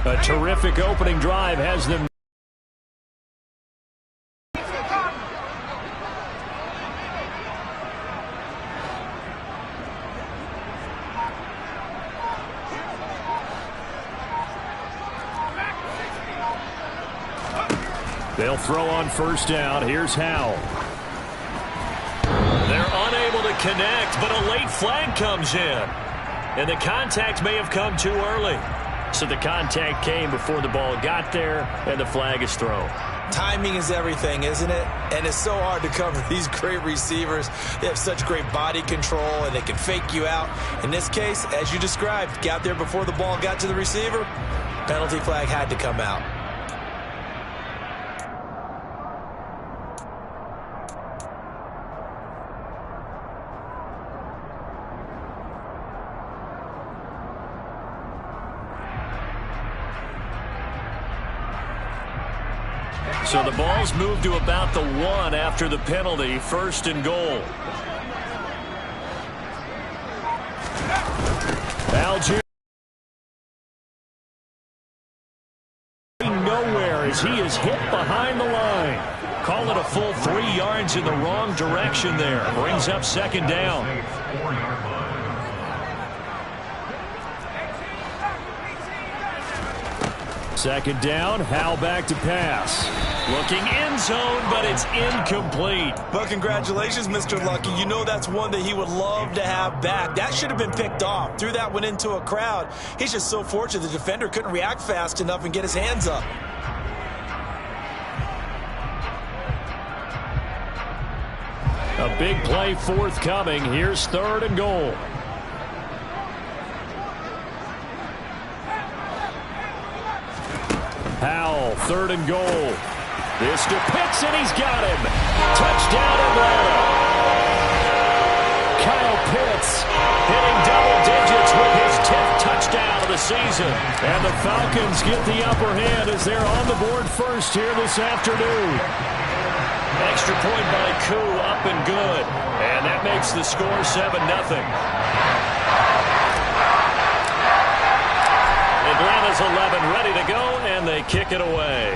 A terrific opening drive has them. They'll throw on first down. Here's Howell. They're unable to connect, but a late flag comes in. And the contact may have come too early. So the contact came before the ball got there, and the flag is thrown. Timing is everything, isn't it? And it's so hard to cover these great receivers. They have such great body control, and they can fake you out. In this case, as you described, got there before the ball got to the receiver. Penalty flag had to come out. So the ball's moved to about the 1 after the penalty. First and goal. Algier nowhere as he is hit behind the line. Call it a full 3 yards in the wrong direction there. Brings up second down. Second down, Howell back to pass. Looking end zone, but it's incomplete. Well, congratulations, Mr. Lucky. You know that's one that he would love to have back. That should have been picked off. Threw that one into a crowd. He's just so fortunate the defender couldn't react fast enough and get his hands up. A big play forthcoming. Here's third and goal. Howell, third and goal. This to Pitts, and he's got him. Touchdown, Atlanta. Kyle Pitts hitting double digits with his 10th touchdown of the season. And the Falcons get the upper hand as they're on the board first here this afternoon. Extra point by Koo, up and good. And that makes the score 7-0. Atlanta's 11 ready to go, and they kick it away.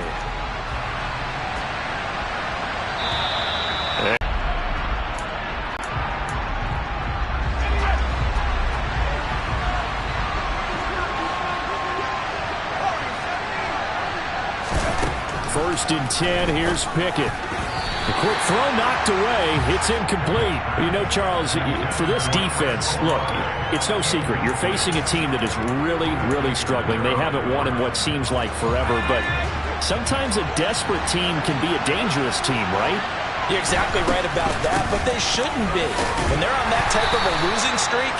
First and 10, here's Pickett. The quick throw knocked away. It's incomplete. You know, Charles, for this defense, look, it's no secret. You're facing a team that is really, really struggling. They haven't won in what seems like forever, but sometimes a desperate team can be a dangerous team, right? You're exactly right about that, but they shouldn't be. When they're on that type of a losing streak,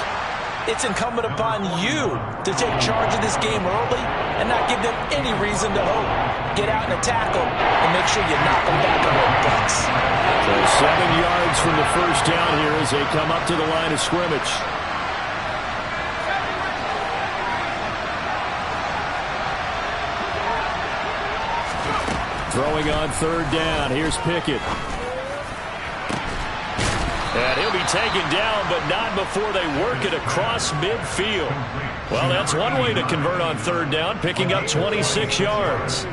it's incumbent upon you to take charge of this game early and not give them any reason to hope. Get out and attack them and make sure you knock them back on their butts. So 7 yards from the first down here as they come up to the line of scrimmage. Throwing on third down. Here's Pickett. And he'll be taken down, but not before they work it across midfield. Well, that's one way to convert on third down, picking up 26 yards.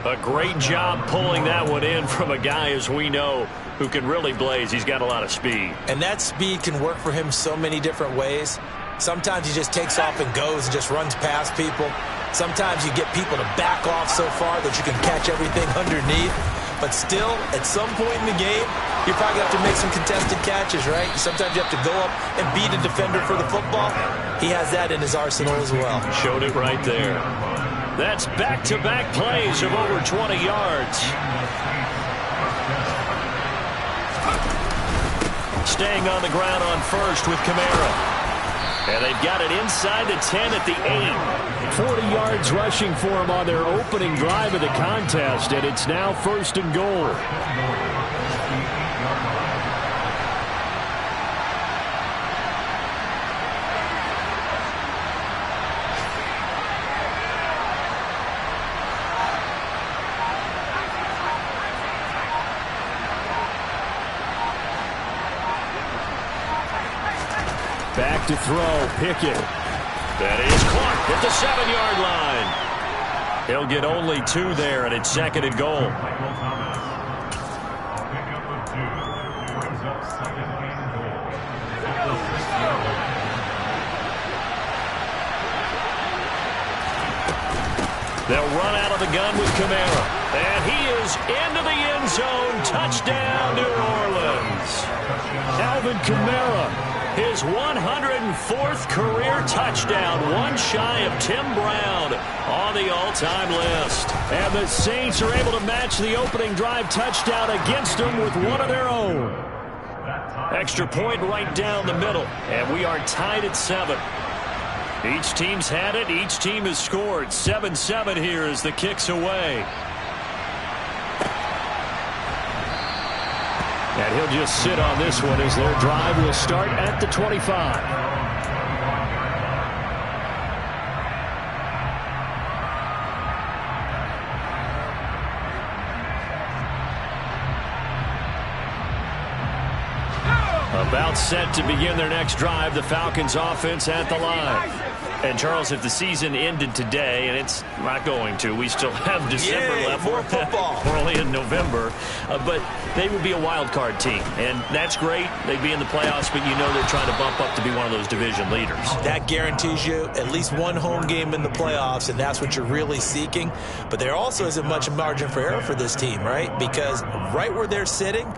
A great job pulling that one in from a guy, as we know, who can really blaze. He's got a lot of speed. And that speed can work for him so many different ways. Sometimes he just takes off and goes and just runs past people. Sometimes you get people to back off so far that you can catch everything underneath. But still, at some point in the game, you probably have to make some contested catches, right? Sometimes you have to go up and beat a defender for the football. He has that in his arsenal as well. Showed it right there. That's back-to-back plays of over 20 yards. Staying on the ground on first with Kamara. And they've got it inside the 10 at the 8. 40 yards rushing for him on their opening drive of the contest, and it's now first and goal. Back to throw, Pickett. That is Clark at the 7-yard line. He'll get only 2 there, and it's 2nd and goal. They'll run out of the gun with Kamara. And he is into the end zone. Touchdown, New Orleans. Alvin Kamara, his 104th career touchdown, one shy of Tim Brown on the all-time list. And the Saints are able to match the opening drive touchdown against them with one of their own. Extra point right down the middle. And we are tied at 7. Each team's had it. Each team has scored. 7-7 here as the kick's away. And he'll just sit on this one as their drive will start at the 25. About set to begin their next drive, the Falcons offense at the line. And, Charles, if the season ended today, and it's not going to, we still have December left. More football. We're only in November. But they would be a wild card team. And that's great. They'd be in the playoffs, but you know they're trying to bump up to be one of those division leaders. That guarantees you at least one home game in the playoffs, and that's what you're really seeking. But there also isn't much margin for error for this team, right? Because right where they're sitting,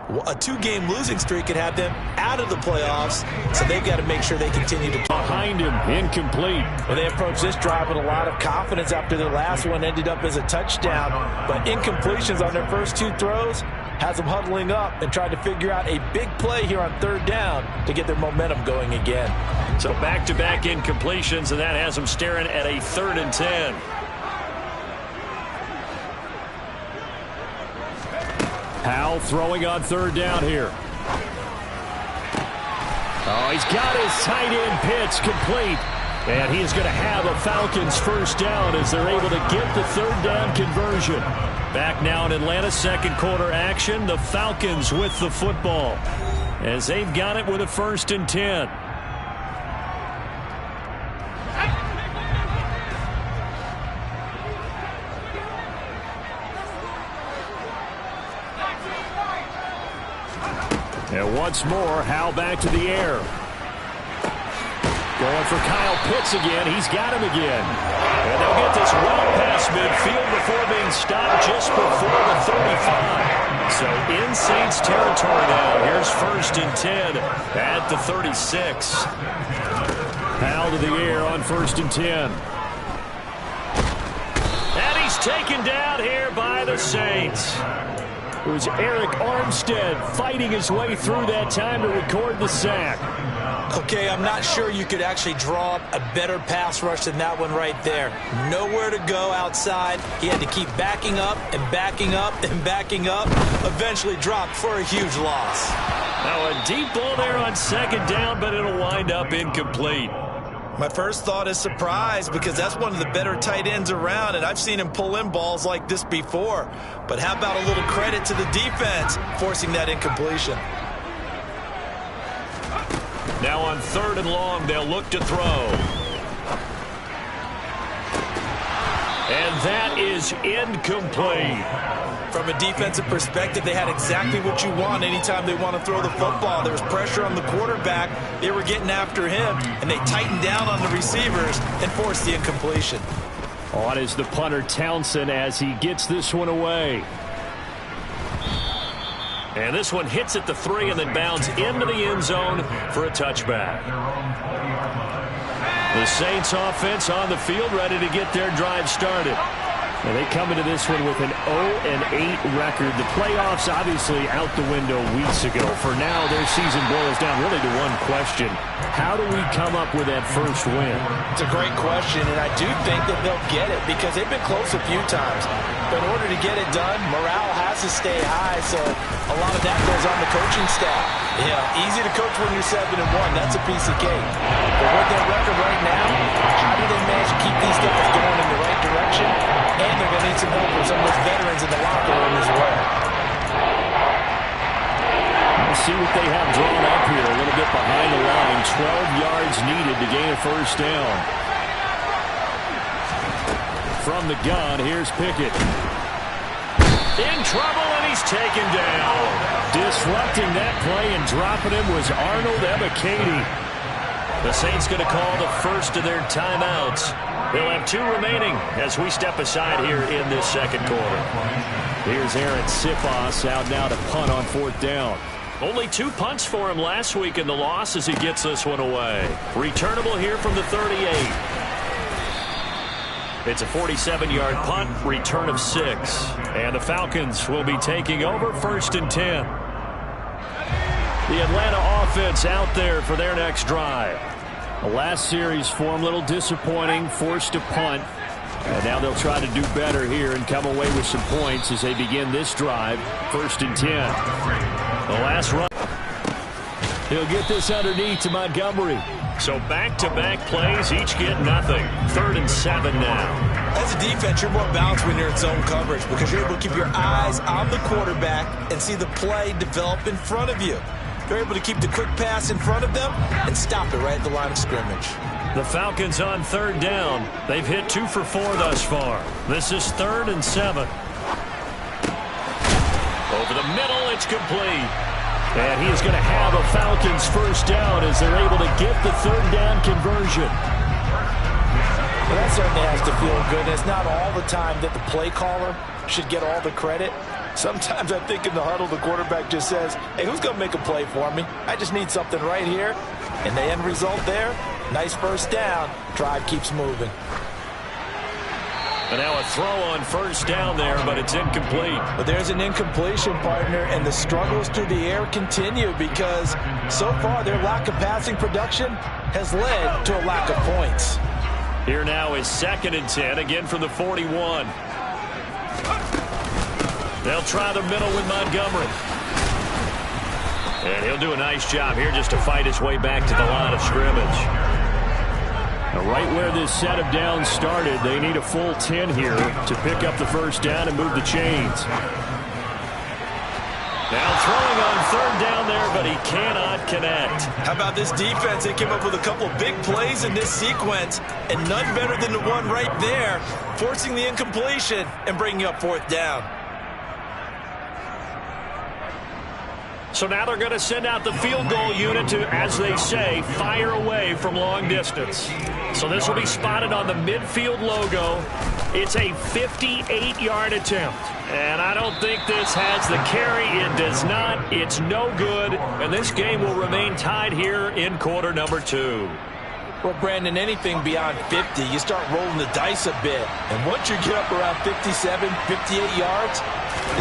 a 2-game losing streak could have them out of the playoffs, so they've got to make sure they continue to. Behind him, incomplete. Well, they approached this drive with a lot of confidence after their last one ended up as a touchdown, but incompletions on their first 2 throws has them huddling up and trying to figure out a big play here on 3rd down to get their momentum going again. So back-to-back incompletions, and that has them staring at a 3rd and 10. Powell throwing on 3rd down here. Oh, he's got his tight end Pitts complete. And he is going to have a Falcons first down as they're able to get the 3rd down conversion. Back now in Atlanta, 2nd quarter action. The Falcons with the football as they've got it with a 1st and 10. And once more, Howell back to the air. Going for Kyle Pitts again. He's got him again. And they'll get this well past midfield before being stopped just before the 35. So in Saints territory now. Here's 1st and 10 at the 36. Howell to the air on 1st and 10. And he's taken down here by the Saints. It was Eric Armstead fighting his way through that time to record the sack. Okay, I'm not sure you could actually draw up a better pass rush than that one right there. Nowhere to go outside. He had to keep backing up and backing up and backing up. Eventually dropped for a huge loss. Now a deep ball there on 2nd down, but it'll wind up incomplete. My first thought is surprise because that's one of the better tight ends around, and I've seen him pull in balls like this before. But how about a little credit to the defense forcing that incompletion? Now on 3rd and long, they'll look to throw. And that is incomplete. From a defensive perspective, they had exactly what you want anytime they want to throw the football. There was pressure on the quarterback. They were getting after him, and they tightened down on the receivers and forced the incompletion. On is the punter Townsend as he gets this one away. And this one hits at the 3 and then bounds into the end zone for a touchback. The Saints offense on the field ready to get their drive started. And they come into this one with an 0-8 record. The playoffs obviously out the window weeks ago. For now, their season boils down really to one question. How do we come up with that first win? It's a great question, and I do think that they'll get it because they've been close a few times. But in order to get it done, morale has to stay high, so a lot of that goes on the coaching staff. Yeah, easy to coach when you're 7-1. That's a piece of cake. But with their record right now, how do they manage to keep these guys going in the right direction? And they're going to need some help from some of those veterans in the locker room as well. We'll see what they have drawn up here. A little bit behind the line. 12 yards needed to gain a first down. from the gun. Here's Pickett. In trouble, and he's taken down. Disrupting that play and dropping him was Arnold Ebiketie. The Saints going to call the first of their timeouts. They'll have 2 remaining as we step aside here in this second quarter. Here's Aaron Sipos out now to punt on 4th down. Only 2 punts for him last week in the loss as he gets this one away. Returnable here from the 38. It's a 47-yard punt, return of 6. And the Falcons will be taking over 1st and 10. The Atlanta offense out there for their next drive. The last series for them, a little disappointing, forced to punt. And now they'll try to do better here and come away with some points as they begin this drive, 1st and 10. The last run. He'll get this underneath to Montgomery. So back-to-back plays, each get nothing. 3rd and 7 now. As a defense, you're more balanced when you're in zone coverage because you're able to keep your eyes on the quarterback and see the play develop in front of you. You're able to keep the quick pass in front of them and stop it right at the line of scrimmage. The Falcons on 3rd down. They've hit 2 for 4 thus far. This is 3rd and 7. Over the middle, it's complete. And he is going to have a Falcons first down as they're able to get the 3rd down conversion. Well, that certainly has to feel good. It's not all the time that the play caller should get all the credit. Sometimes I think in the huddle, the quarterback just says, hey, who's going to make a play for me? I just need something right here. And the end result there, nice first down. Drive keeps moving. And now a throw on 1st down there, but it's incomplete. But there's an incompletion, partner, and the struggles through the air continue because so far their lack of passing production has led to a lack of points. Here now is 2nd and 10, again from the 41. They'll try the middle with Montgomery. And he'll do a nice job here just to fight his way back to the line of scrimmage. Now right where this set of downs started, they need a full 10 here to pick up the first down and move the chains. Now throwing on 3rd down there, but he cannot connect. How about this defense? They came up with a couple big plays in this sequence, and none better than the one right there, forcing the incompletion and bringing up 4th down. So now they're going to send out the field goal unit to, as they say, fire away from long distance. So this will be spotted on the midfield logo. It's a 58-yard attempt. And I don't think this has the carry. It does not. It's no good. And this game will remain tied here in quarter number 2. Well, Brandon, anything beyond 50, you start rolling the dice a bit. And once you get up around 57, 58 yards,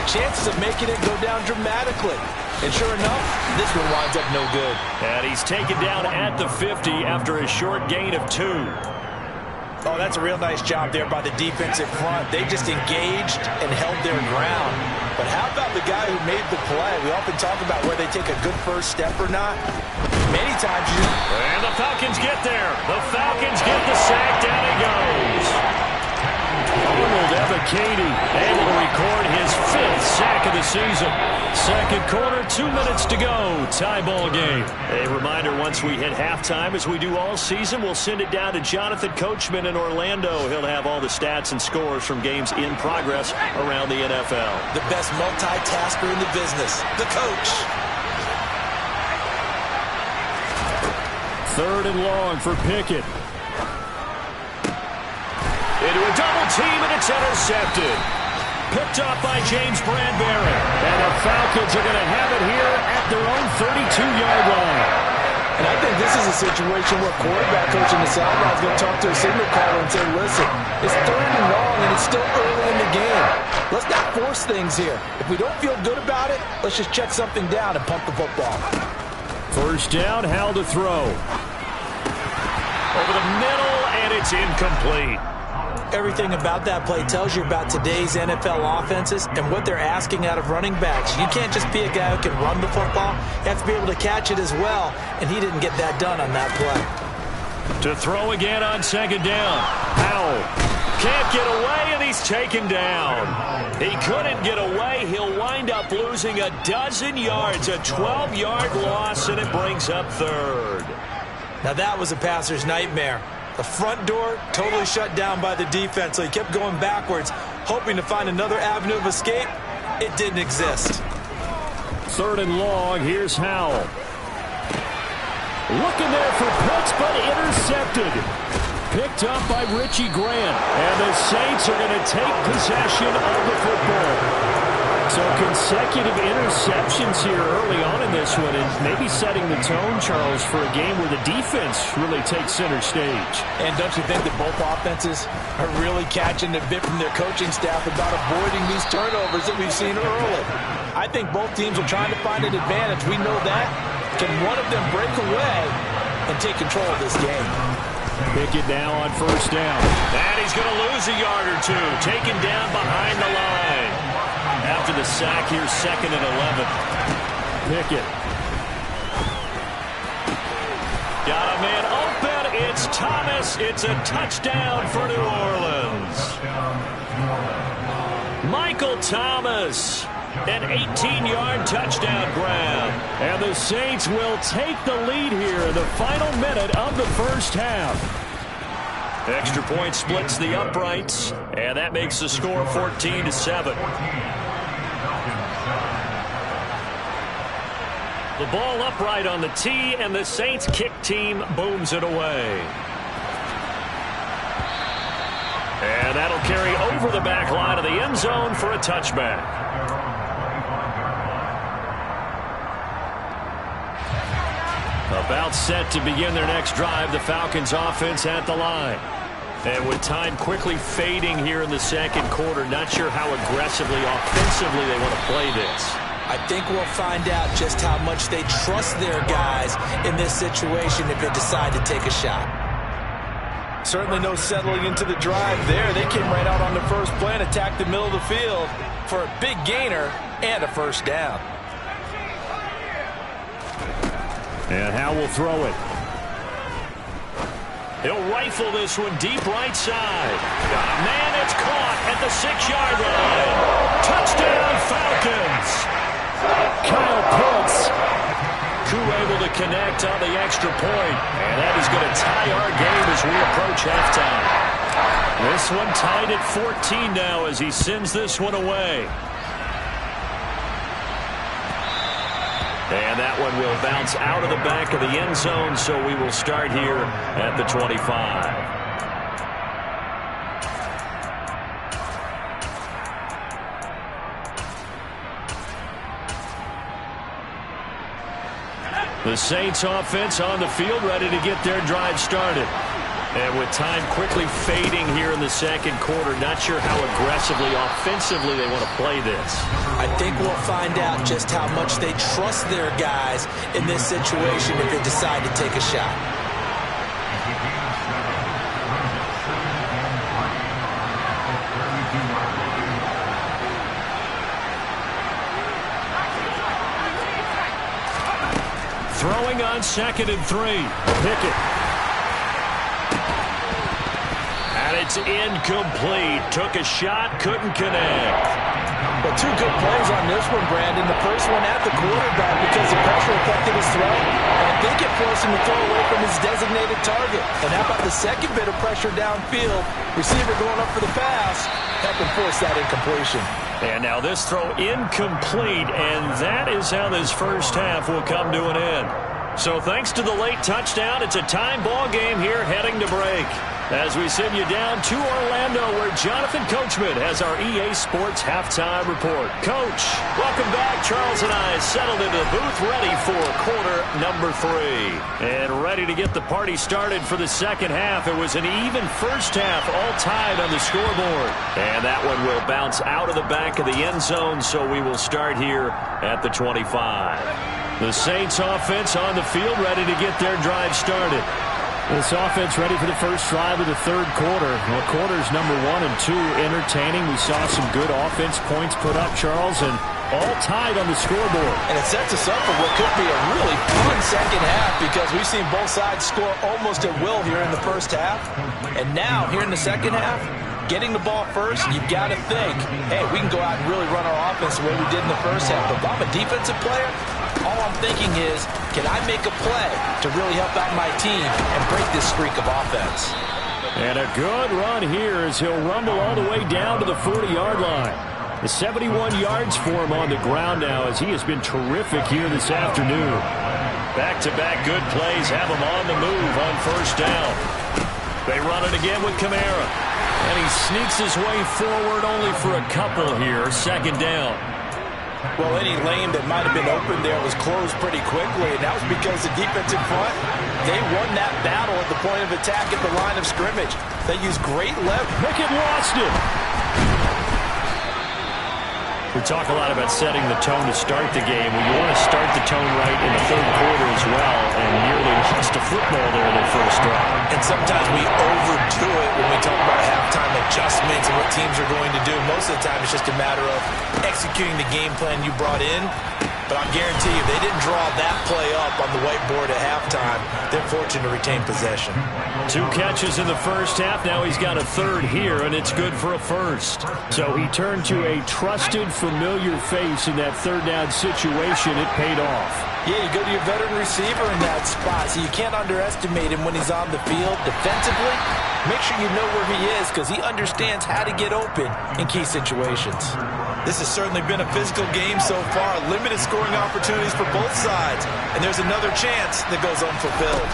the chances of making it go down dramatically. And sure enough, this one winds up no good. And he's taken down at the 50 after a short gain of 2. Oh, that's a real nice job there by the defensive front. They just engaged and held their ground. But how about the guy who made the play? We often talk about where they take a good first step or not. Many times you... And the Falcons get there. The Falcons get the sack. Down he goes. Arnold Ebiketie able to record his 5th sack of the season. Second quarter, 2 minutes to go. Tie ball game. A reminder, once we hit halftime, as we do all season, we'll send it down to Jonathan Coachman in Orlando. He'll have all the stats and scores from games in progress around the NFL. The best multitasker in the business, the coach. 3rd and long for Pickett. Into a double team, and it's intercepted. Picked up by James Bradbury. And the Falcons are going to have it here at their own 32-yard line. And I think this is a situation where quarterback coach in the sideline is going to talk to a signal caller and say, listen, it's 3rd and long, and it's still early in the game. Let's not force things here. If we don't feel good about it, let's just check something down and pump the football. First down, Howell to throw. Over the middle, and it's incomplete. Everything about that play tells you about today's NFL offenses and what they're asking out of running backs. You can't just be a guy who can run the football. You have to be able to catch it as well, and he didn't get that done on that play. To throw again on 2nd down. Howell can't get away, and he's taken down. He couldn't get away. He'll wind up losing a dozen yards, a 12-yard loss, and it brings up 3rd. Now that was a passer's nightmare. The front door totally shut down by the defense, so he kept going backwards, hoping to find another avenue of escape. It didn't exist. 3rd and long. Here's Howell. Looking there for Pitts, but intercepted. Picked up by Richie Grant. And the Saints are going to take possession of the football. So consecutive interceptions here early on in this one, and maybe setting the tone, Charles, for a game where the defense really takes center stage. And don't you think that both offenses are really catching the bit from their coaching staff about avoiding these turnovers that we've seen early? I think both teams are trying to find an advantage. We know that. Can one of them break away and take control of this game? Pickett now on 1st down. And he's going to lose a yard or two. Taken down behind the line. After the sack here, 2nd and 11. Pickett. Got a man open. It's Thomas. It's a touchdown for New Orleans. Michael Thomas. An 18-yard touchdown grab. And the Saints will take the lead here in the final minute of the 1st half. Extra point splits the uprights, and that makes the score 14-7. The ball upright on the tee, and the Saints kick team booms it away. And that'll carry over the back line of the end zone for a touchback. About set to begin their next drive, the Falcons offense at the line. And with time quickly fading here in the 2nd quarter, not sure how aggressively, offensively they want to play this. I think we'll find out just how much they trust their guys in this situation if they decide to take a shot. Certainly no settling into the drive there. They came right out on the first play and attacked the middle of the field for a big gainer and a 1st down. And Howell will throw it. He'll rifle this one deep right side. Got a man, it's caught at the 6-yard line. Touchdown Falcons. Kyle Pitts. Koo able to connect on the extra point. And that is going to tie our game as we approach halftime. This one tied at 14 now as he sends this one away. And that one will bounce out of the back of the end zone, so we will start here at the 25. The Saints offense on the field, ready to get their drive started. And with time quickly fading here in the 2nd quarter, not sure how aggressively, offensively they want to play this. I think we'll find out just how much they trust their guys in this situation if they decide to take a shot. Throwing on 2nd and 3. Pickett. And it's incomplete. Took a shot, couldn't connect. But 2 good plays on this one, Brandon. The first one at the quarterback because the pressure affected his throw. And I think it forced him to throw away from his designated target. And how about the second bit of pressure downfield? Receiver going up for the pass. Helping force that incompletion. And now this throw incomplete, and that is how this 1st half will come to an end. So thanks to the late touchdown, it's a time ball game here heading to break. As we send you down to Orlando, where Jonathan Coachman has our EA Sports Halftime Report. Coach, welcome back. Charles and I settled into the booth, ready for quarter number 3. And ready to get the party started for the 2nd half. It was an even 1st half, all tied on the scoreboard. And that one will bounce out of the back of the end zone, so we will start here at the 25. The Saints offense on the field, ready to get their drive started. This offense ready for the first drive of the 3rd quarter. Well, quarters number 1 and 2 entertaining. We saw some good offense points put up, Charles, and all tied on the scoreboard. And it sets us up for what could be a really fun 2nd half because we've seen both sides score almost at will here in the 1st half. And now, here in the 2nd half, getting the ball first, you've got to think, hey, we can go out and really run our offense the way we did in the 1st half. But if I'm a defensive player, All I'm thinking is, can I make a play to really help out my team and break this streak of offense? And a good run here as he'll rumble all the way down to the 40-yard line. The 71 yards for him on the ground now as he has been terrific here this afternoon. Back-to-back good plays have him on the move on first down. They run it again with Kamara. And he sneaks his way forward only for a couple here. Second down. Well, any lane that might have been open there was closed pretty quickly, and that was because the defense in front, they won that battle at the point of attack at the line of scrimmage. They used great leverage. Pickett lost it. We talk a lot about setting the tone to start the game. Well, you want to start the tone right in the third quarter as well, and nearly lost a football there in the first drive. And sometimes we overdo it when we talk about halftime adjustments and what teams are going to do. Most of the time it's just a matter of executing the game plan you brought in. But I guarantee you, if they didn't draw that play up on the whiteboard at halftime, they're fortunate to retain possession. 2 catches in the first half. Now he's got a third here, and it's good for a first. So he turned to a trusted, familiar face in that third down situation. It paid off. Yeah, you go to your veteran receiver in that spot, so you can't underestimate him when he's on the field defensively. Make sure you know where he is because he understands how to get open in key situations. This has certainly been a physical game so far. Limited scoring opportunities for both sides. And there's another chance that goes unfulfilled.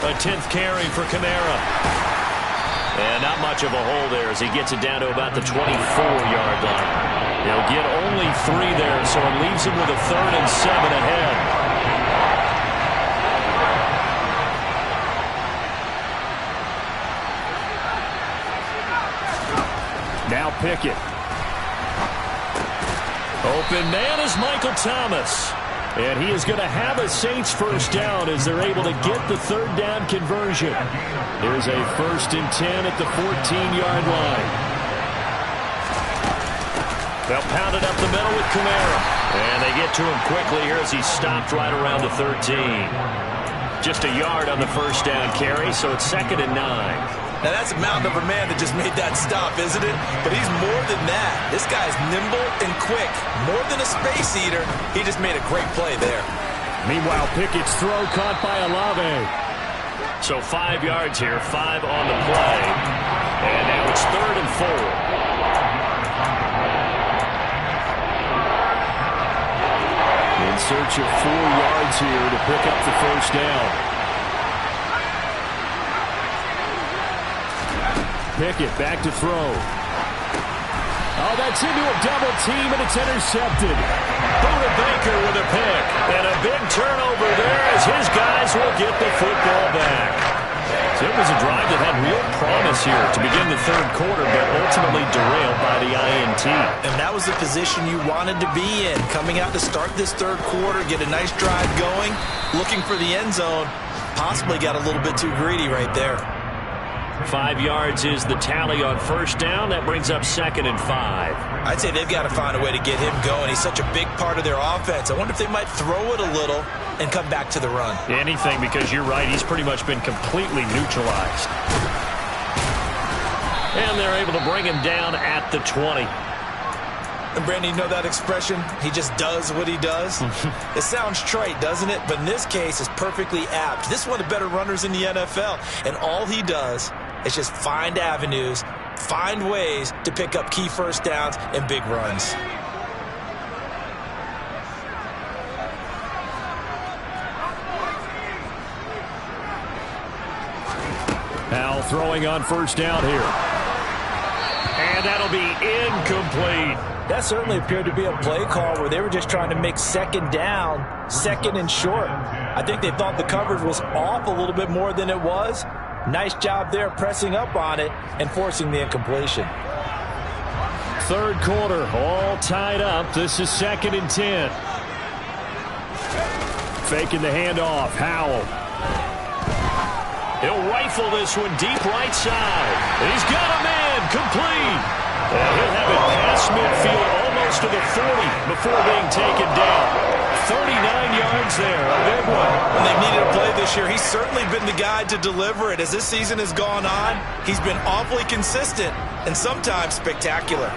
A 10th carry for Kamara. And not much of a hole there as he gets it down to about the 24-yard line. He'll get only 3 there, so it leaves him with a 3rd and 7 ahead. Now Pickett. Open man is Michael Thomas. And he is going to have a Saints first down as they're able to get the third down conversion. There's a 1st and 10 at the 14-yard line. They'll pound it up the middle with Kamara. And they get to him quickly here as he stopped right around the 13. Just a yard on the first down carry, so it's 2nd and 9. Now, that's a mountain of a man that just made that stop, isn't it? But he's more than that. This guy's nimble and quick. More than a space eater. He just made a great play there. Meanwhile, Pickett's throw caught by Olave. So 5 yards here, 5 on the play. And now it's 3rd and 4. In search of 4 yards here to pick up the first down. Pickett back to throw. Oh, that's into a double team, and it's intercepted. Buda Baker with a pick. And a big turnover there as his guys will get the football back. So it was a drive that had real promise here to begin the third quarter, but ultimately derailed by the INT. And that was the position you wanted to be in. Coming out to start this third quarter, get a nice drive going, looking for the end zone. Possibly got a little bit too greedy right there. 5 yards is the tally on first down. That brings up 2nd and 5. I'd say they've got to find a way to get him going. He's such a big part of their offense. I wonder if they might throw it a little and come back to the run. Anything, because you're right. He's pretty much been completely neutralized. And they're able to bring him down at the 20. And Brandon, you know that expression? He just does what he does. It sounds trite, doesn't it? But in this case, it's perfectly apt. This is one of the better runners in the NFL. And all he does is just find avenues, find ways to pick up key first downs and big runs. Powell throwing on first down here. And that'll be incomplete. That certainly appeared to be a play call where they were just trying to make second down, 2nd and short. I think they thought the coverage was off a little bit more than it was. Nice job there pressing up on it and forcing the incompletion. Third quarter, all tied up. This is 2nd and 10. Faking the handoff, Howell. He'll rifle this one deep right side. He's got a man, complete. And he'll have it past midfield almost to the 40 before being taken down. 39 yards there, a big one. When they've needed a play this year, he's certainly been the guy to deliver it. As this season has gone on, he's been awfully consistent and sometimes spectacular.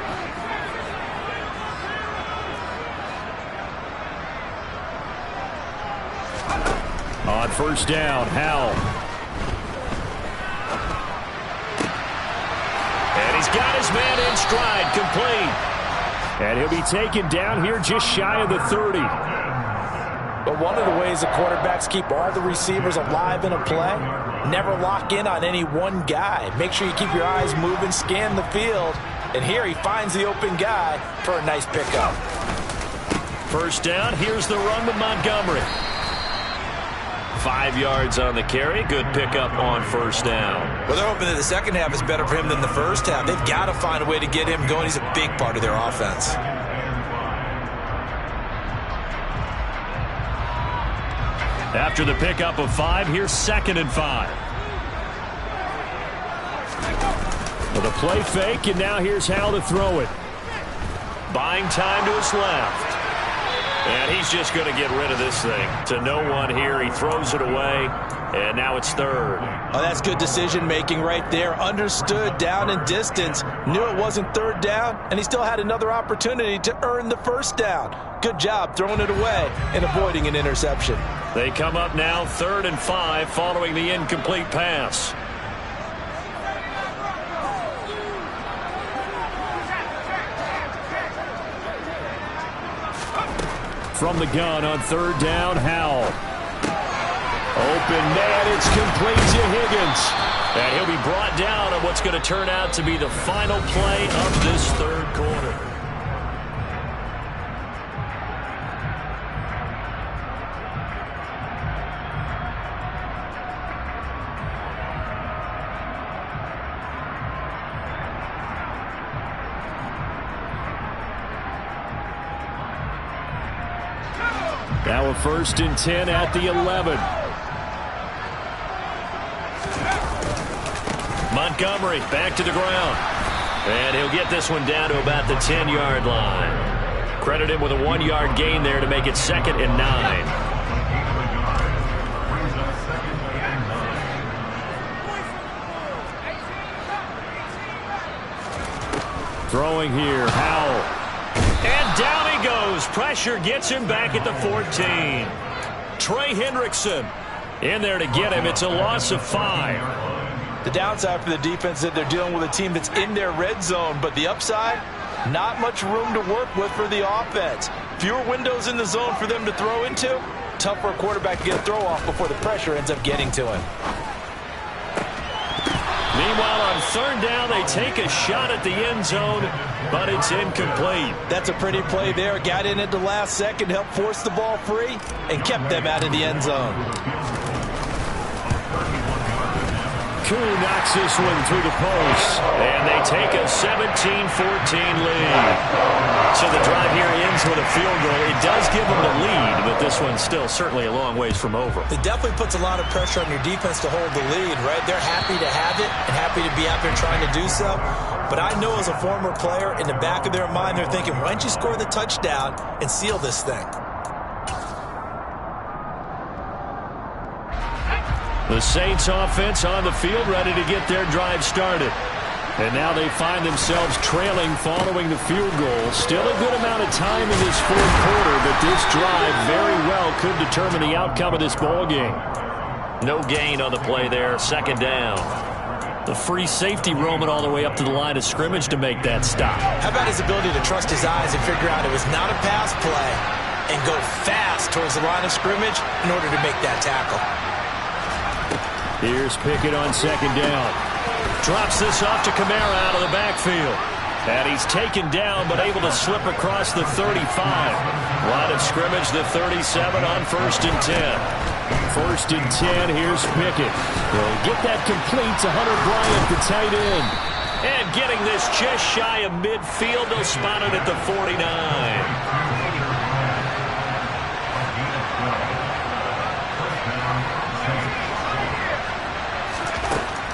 On first down, Howell. And he's got his man in stride, complete. And he'll be taken down here just shy of the 30. But one of the ways the quarterbacks keep all the receivers alive in a play, never lock in on any one guy. Make sure you keep your eyes moving, scan the field. And here he finds the open guy for a nice pickup. First down, here's the run with Montgomery. 5 yards on the carry. Good pickup on first down. Well, they're hoping that the second half is better for him than the first half. They've got to find a way to get him going. He's a big part of their offense. After the pickup of 5, here's 2nd and 5. With a play fake, and now here's Howell to throw it. Buying time to his left. And he's just going to get rid of this thing. To no one here. He throws it away, and now it's 3rd. Oh, that's good decision-making right there. Understood down and distance. Knew it wasn't 3rd down, and he still had another opportunity to earn the first down. Good job throwing it away and avoiding an interception. They come up now 3rd and 5 following the incomplete pass. From the gun on 3rd down, Howell. Open man, it's complete to Higgins. And he'll be brought down on what's going to turn out to be the final play of this 3rd quarter. Now a 1st and 10 at the 11. Montgomery back to the ground. And he'll get this one down to about the 10-yard line. Credit him with a 1-yard gain there to make it 2nd and 9. Throwing here, Howell. And down he goes. Pressure gets him back at the 14. Trey Hendrickson in there to get him. It's a loss of 5. The downside for the defense is that they're dealing with a team that's in their red zone, but the upside, not much room to work with for the offense. Fewer windows in the zone for them to throw into. Tough for a quarterback to get a throw off before the pressure ends up getting to him. Meanwhile, on 3rd down, they take a shot at the end zone, but it's incomplete. That's a pretty play there. Got in at the last second, helped force the ball free, and kept them out of the end zone. Koo knocks this one through the post. And they take a 17-14 lead. So the drive here ends with a field goal. It does give them the lead, but this one's still certainly a long ways from over. It definitely puts a lot of pressure on your defense to hold the lead, right? They're happy to have it and happy to be out there trying to do so. But I know as a former player, in the back of their mind, they're thinking, why don't you score the touchdown and seal this thing? The Saints offense on the field, ready to get their drive started. And now they find themselves trailing following the field goal. Still a good amount of time in this 4th quarter, but this drive very well could determine the outcome of this ball game. No gain on the play there, 2nd down. The free safety roaming all the way up to the line of scrimmage to make that stop. How about his ability to trust his eyes and figure out it was not a pass play and go fast towards the line of scrimmage in order to make that tackle? Here's Pickett on 2nd down. Drops this off to Kamara out of the backfield. And he's taken down but able to slip across the 35. Line of scrimmage, the 37 on 1st and 10. 1st and 10, here's Pickett. He'll get that complete to Hunter Bryant, the tight end. And getting this just shy of midfield, they'll spot it at the 49.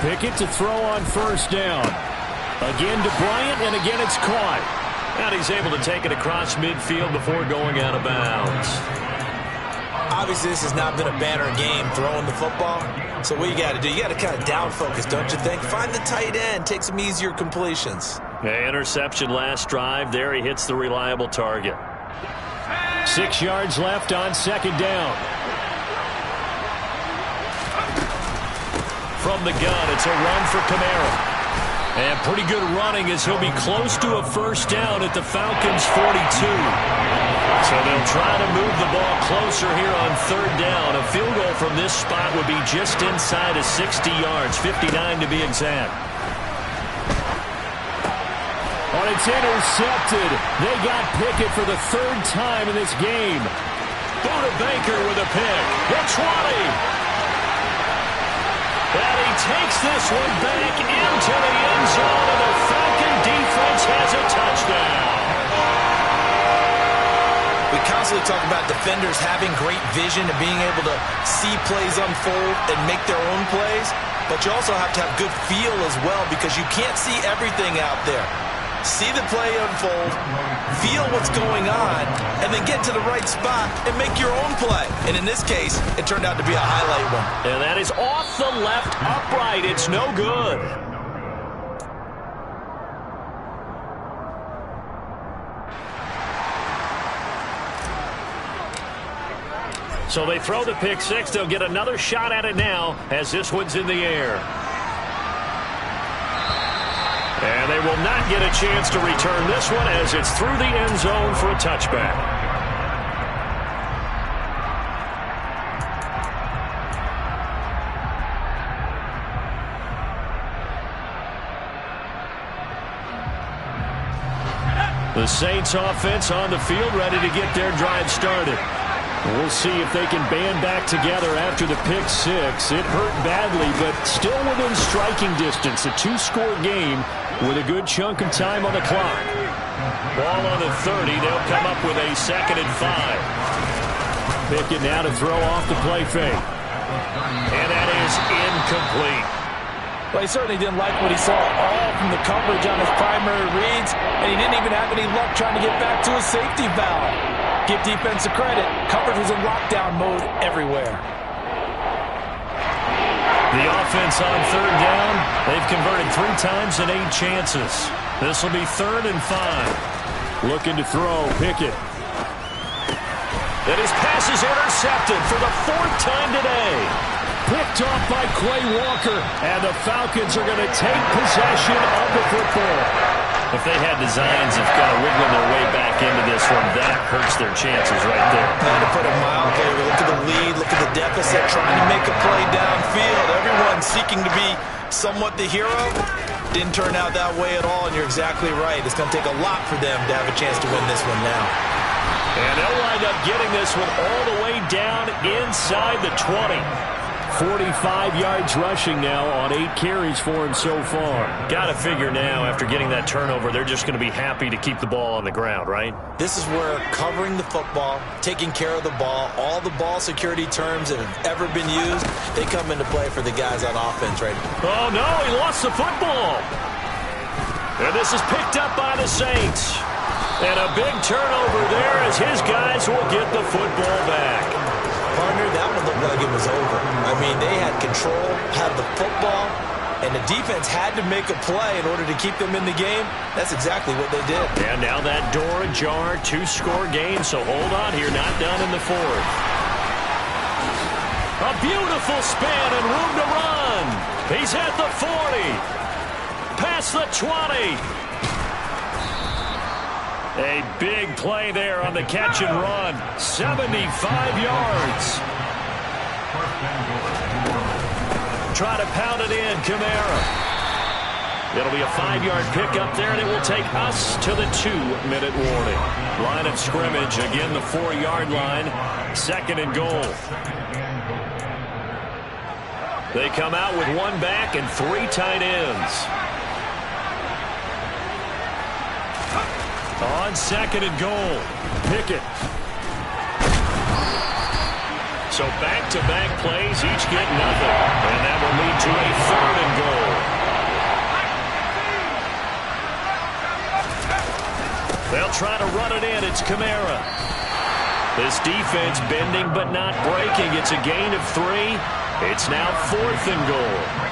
Pickett to throw on 1st down. Again to Bryant, and again it's caught. And he's able to take it across midfield before going out of bounds. Obviously, this has not been a banner game throwing the football. So what you got to do, you got to kind of down focus, don't you think? Find the tight end, take some easier completions. Interception last drive. There he hits the reliable target. 6 yards left on 2nd down. from the gun. It's a run for Kamara. And pretty good running as he'll be close to a first down at the Falcons' 42. So they'll try to move the ball closer here on third down. A field goal from this spot would be just inside of 60 yards, 59 to be exact. Oh, it's intercepted. They got Pickett for the third time in this game. Buda Baker with a pick. The 20. And he takes this one back into the end zone, and the Falcon defense has a touchdown. We constantly talk about defenders having great vision and being able to see plays unfold and make their own plays, but you also have to have good feel as well because you can't see everything out there. See the play unfold, feel what's going on, and then get to the right spot and make your own play. And in this case, it turned out to be a highlight one. And that is off the left upright. It's no good. So they throw the pick six. They'll get another shot at it now as this one's in the air. And they will not get a chance to return this one as it's through the end zone for a touchback. The Saints offense on the field ready to get their drive started. We'll see if they can band back together after the pick six. It hurt badly, but still within striking distance. A two-score game with a good chunk of time on the clock. Ball on the 30. They'll come up with a 2nd and 5. Pickett now to throw off the play fake. And that is incomplete. Well, he certainly didn't like what he saw all from the coverage on his primary reads, and he didn't even have any luck trying to get back to his safety valve. Give defense a credit. Coverage was in lockdown mode everywhere. The offense on third down. They've converted 3 times in 8 chances. This will be 3rd and 5. Looking to throw, Pickett. And his pass is intercepted for the 4th time today. Picked off by Quay Walker, and the Falcons are going to take possession of the football. If they had designs of kind of wiggling their way back into this one, that hurts their chances right there. To put it mildly, look at the lead, look at the deficit, trying to make a play downfield. Everyone seeking to be somewhat the hero. Didn't turn out that way at all, and you're exactly right. It's going to take a lot for them to have a chance to win this one now. And they'll wind up getting this one all the way down inside the 20. 45 yards rushing now on 8 carries for him so far. Got to figure now, after getting that turnover, they're just going to be happy to keep the ball on the ground, right? This is where covering the football, taking care of the ball, all the ball security terms that have ever been used, they come into play for the guys on offense right now. Oh, no, he lost the football. And this is picked up by the Saints. And a big turnover there as his guys will get the football back. Partner, that one looked like it was over. I mean, they had control, had the football, and the defense had to make a play in order to keep them in the game. That's exactly what they did. And now that door ajar, 2-score game, so hold on here, not done in the 4th. A beautiful span and room to run. He's at the 40. Past the 20. A big play there on the catch and run. 75 yards. Try to pound it in, Kamara. It'll be a 5-yard pickup there, and it will take us to the 2-minute warning. Line of scrimmage, again the 4-yard line. 2nd and goal. They come out with 1 back and 3 tight ends. On 2nd and goal, Pickett. So back-to-back plays, each get nothing. And that will lead to a 3rd and goal. They'll try to run it in. It's Kamara. This defense bending but not breaking. It's a gain of 3. It's now 4th and goal.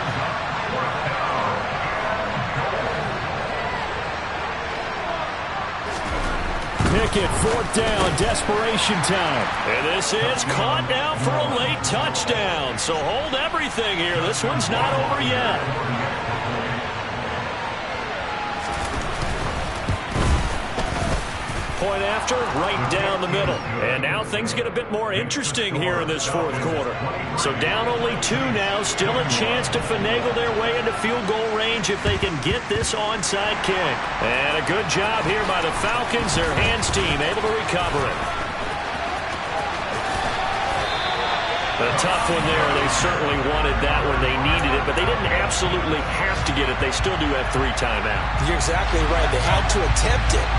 Pickett, fourth down, desperation time. And this is caught now for a late touchdown. So hold everything here. This one's not over yet. Point after, right down the middle. And now things get a bit more interesting here in this fourth quarter. So down only 2 now, still a chance to finagle their way into field goal range if they can get this onside kick. And a good job here by the Falcons, their hands team, able to recover it. A tough one there. They certainly wanted that when they needed it, but they didn't absolutely have to get it. They still do have 3 timeouts. You're exactly right. They had to attempt it.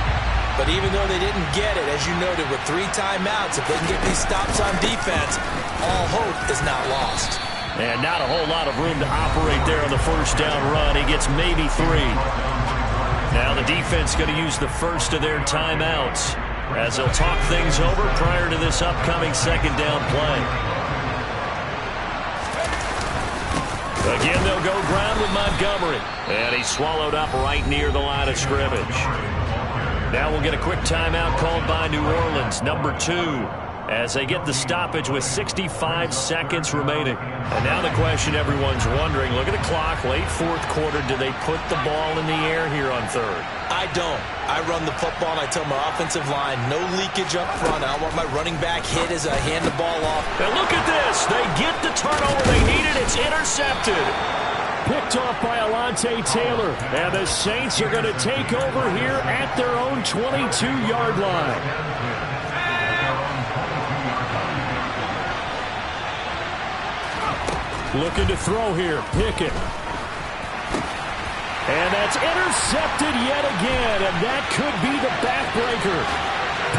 But even though they didn't get it, as you noted, with 3 timeouts, if they can get these stops on defense, all hope is not lost. And not a whole lot of room to operate there on the first down run. He gets maybe 3. Now the defense going to use the first of their timeouts as they'll talk things over prior to this upcoming second down play. Again, they'll go ground with Montgomery. And he's swallowed up right near the line of scrimmage. Now we'll get a quick timeout called by New Orleans, number 2, as they get the stoppage with 65 seconds remaining. And now the question everyone's wondering, look at the clock, late fourth quarter, do they put the ball in the air here on third? I don't. I run the football, and I tell my offensive line, no leakage up front. I want my running back hit as I hand the ball off. And look at this. They get the turnover they needed. It's intercepted. Picked off by Alontae Taylor. And the Saints are going to take over here at their own 22-yard line. Looking to throw here. Pickett. And that's intercepted yet again. And that could be the backbreaker.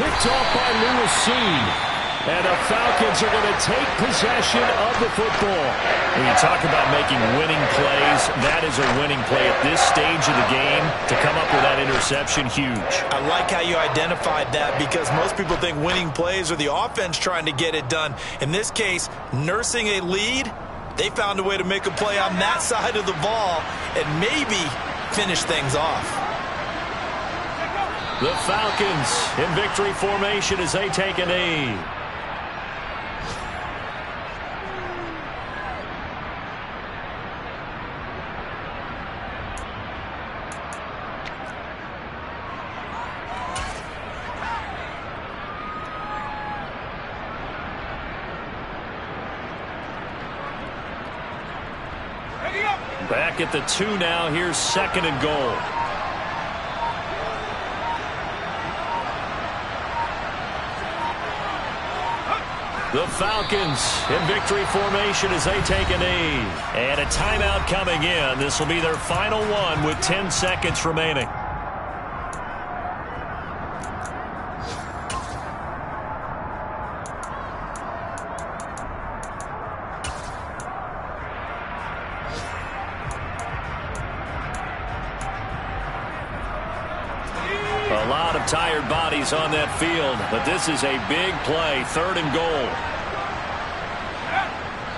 Picked off by Lewis Cine. And the Falcons are going to take possession of the football. When you talk about making winning plays, that is a winning play at this stage of the game. To come up with that interception, huge. I like how you identified that, because most people think winning plays are the offense trying to get it done. In this case, nursing a lead, they found a way to make a play on that side of the ball and maybe finish things off. The Falcons in victory formation as they take a knee. Back at the 2 now. Here's second and goal. The Falcons in victory formation as they take a knee. And a timeout coming in. This will be their final one with 10 seconds remaining. A lot of tired bodies on that field, but this is a big play, third and goal.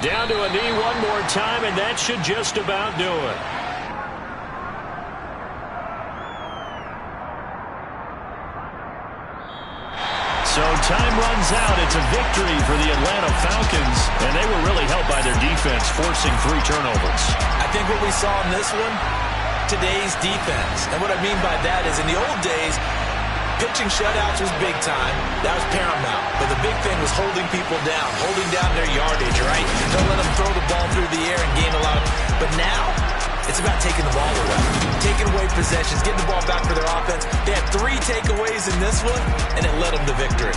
Down to a knee one more time, and that should just about do it. So time runs out. It's a victory for the Atlanta Falcons, and they were really helped by their defense, forcing 3 turnovers. I think what we saw in this one, today's defense. And what I mean by that is, in the old days, pitching shutouts was big time. That was paramount. But the big thing was holding people down, holding down their yardage, right? Don't let them throw the ball through the air and gain a lot of... But now, it's about taking the ball away. Taking away possessions, getting the ball back for their offense. They had 3 takeaways in this one, and it led them to victory.